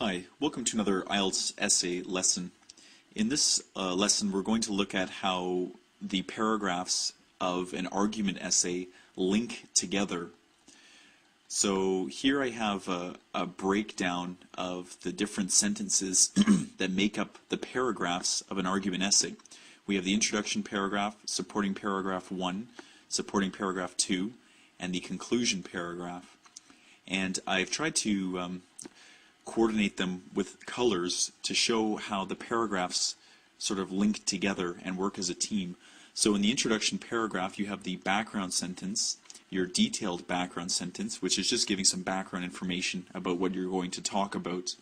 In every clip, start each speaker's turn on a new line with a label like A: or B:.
A: Hi, welcome to another IELTS essay lesson. In this lesson, we're going to look at how the paragraphs of an argument essay link together. So here I have a breakdown of the different sentences that make up the paragraphs of an argument essay. We have the introduction paragraph, supporting paragraph 1, supporting paragraph 2, and the conclusion paragraph. And I've tried to coordinate them with colors to show how the paragraphs sort of link together and work as a team. So in the introduction paragraph, you have the background sentence, your detailed background sentence, which is just giving some background information about what you're going to talk about.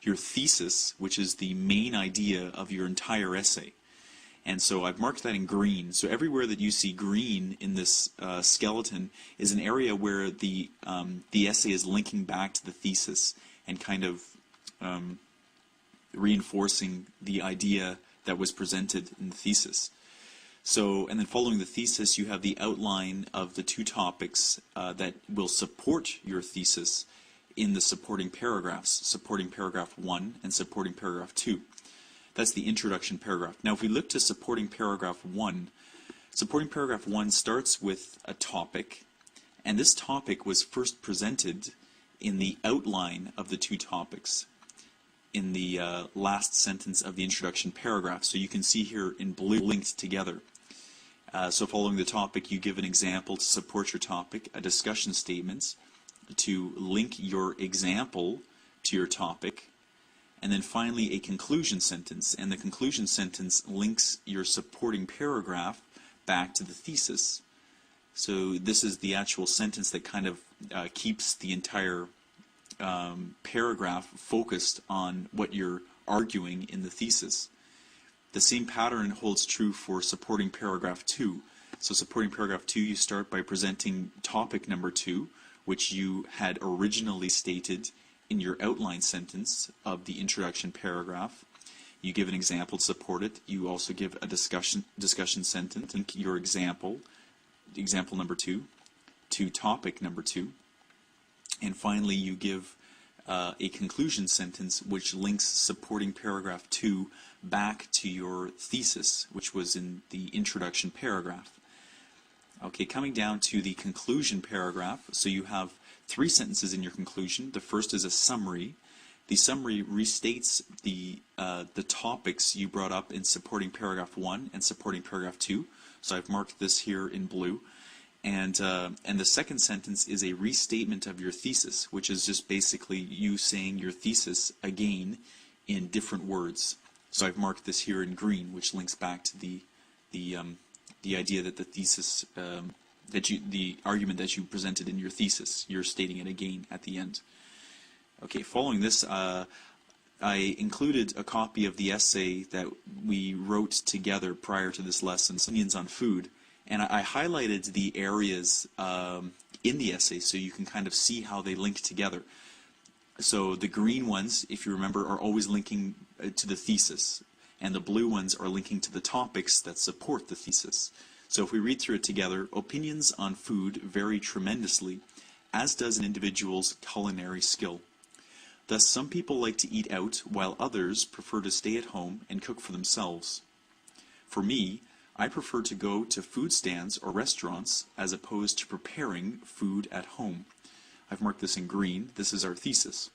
A: Your thesis, which is the main idea of your entire essay. And so I've marked that in green. So everywhere that you see green in this skeleton is an area where the essay is linking back to the thesis and kind of reinforcing the idea that was presented in the thesis. So, and then following the thesis, you have the outline of the two topics that will support your thesis in the supporting paragraphs, supporting paragraph 1 and supporting paragraph 2. That's the introduction paragraph. Now, if we look to supporting paragraph 1, supporting paragraph 1 starts with a topic, and this topic was first presented in the outline of the two topics in the last sentence of the introduction paragraph. So you can see here in blue linked together. So following the topic, you give an example to support your topic, a discussion statement to link your example to your topic, and then finally a conclusion sentence. And the conclusion sentence links your supporting paragraph back to the thesis. So this is the actual sentence that kind of keeps the entire paragraph focused on what you're arguing in the thesis. The same pattern holds true for supporting paragraph 2. So supporting paragraph 2, you start by presenting topic number 2, which you had originally stated in your outline sentence of the introduction paragraph. You give an example to support it. You also give a discussion sentence, link your example number 2, to topic number 2. And finally, you give a conclusion sentence which links supporting paragraph 2 back to your thesis, which was in the introduction paragraph. Okay, coming down to the conclusion paragraph, so you have 3 sentences in your conclusion. The first is a summary. The summary restates the topics you brought up in supporting paragraph 1 and supporting paragraph 2. So I've marked this here in blue. And the second sentence is a restatement of your thesis, which is just basically you saying your thesis again in different words. So I've marked this here in green, which links back to the idea that the thesis the argument that you presented in your thesis, you're stating it again at the end. Okay, following this, I included a copy of the essay that we wrote together prior to this lesson, Opinions on Food. And I highlighted the areas in the essay so you can kind of see how they link together. So the green ones, if you remember, are always linking to the thesis, and the blue ones are linking to the topics that support the thesis. So if we read through it together, opinions on food vary tremendously, as does an individual's culinary skill. Thus, some people like to eat out, while others prefer to stay at home and cook for themselves. For me, I prefer to go to food stands or restaurants as opposed to preparing food at home. I've marked this in green. This is our thesis.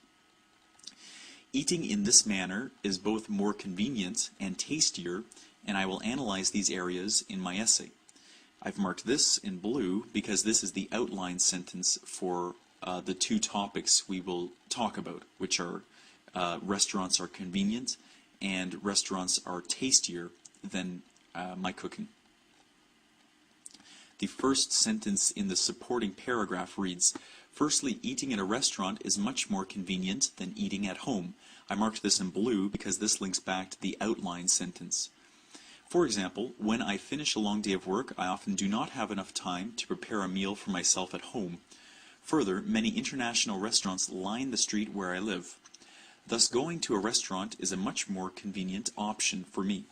A: Eating in this manner is both more convenient and tastier, and I will analyze these areas in my essay. I've marked this in blue because this is the outline sentence for the 2 topics we will talk about, which are restaurants are convenient and restaurants are tastier than my cooking. The first sentence in the supporting paragraph reads, "Firstly, eating at a restaurant is much more convenient than eating at home." I marked this in blue because this links back to the outline sentence. For example, when I finish a long day of work, I often do not have enough time to prepare a meal for myself at home. Further, many international restaurants line the street where I live. Thus, going to a restaurant is a much more convenient option for me.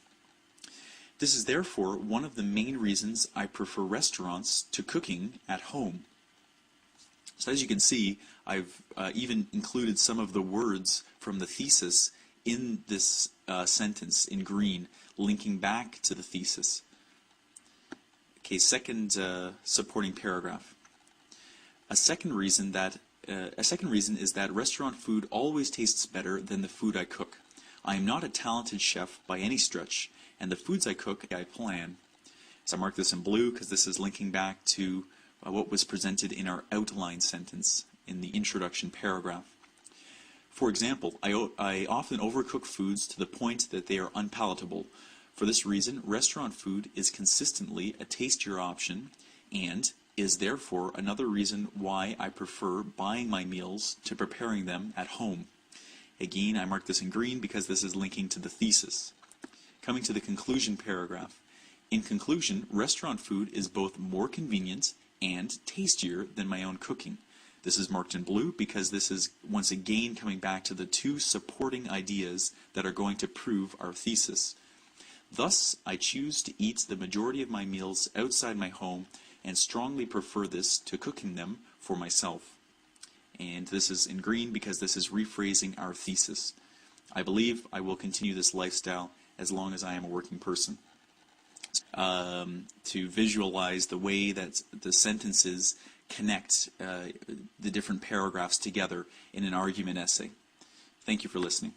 A: This is therefore one of the main reasons I prefer restaurants to cooking at home. So as you can see, I've even included some of the words from the thesis in this sentence in green, linking back to the thesis. Okay, second supporting paragraph. A second reason is that restaurant food always tastes better than the food I cook. I am not a talented chef by any stretch, and the foods I cook, I plan. So I mark this in blue because this is linking back to what was presented in our outline sentence in the introduction paragraph. For example, I often overcook foods to the point that they are unpalatable. For this reason, restaurant food is consistently a tastier option and is therefore another reason why I prefer buying my meals to preparing them at home. Again, I mark this in green because this is linking to the thesis. Coming to the conclusion paragraph. In conclusion, restaurant food is both more convenient and tastier than my own cooking. This is marked in blue because this is once again coming back to the two supporting ideas that are going to prove our thesis. Thus, I choose to eat the majority of my meals outside my home and strongly prefer this to cooking them for myself. And this is in green because this is rephrasing our thesis. I believe I will continue this lifestyle as long as I am a working person. To visualize the way that the sentences connect the different paragraphs together in an argument essay. Thank you for listening.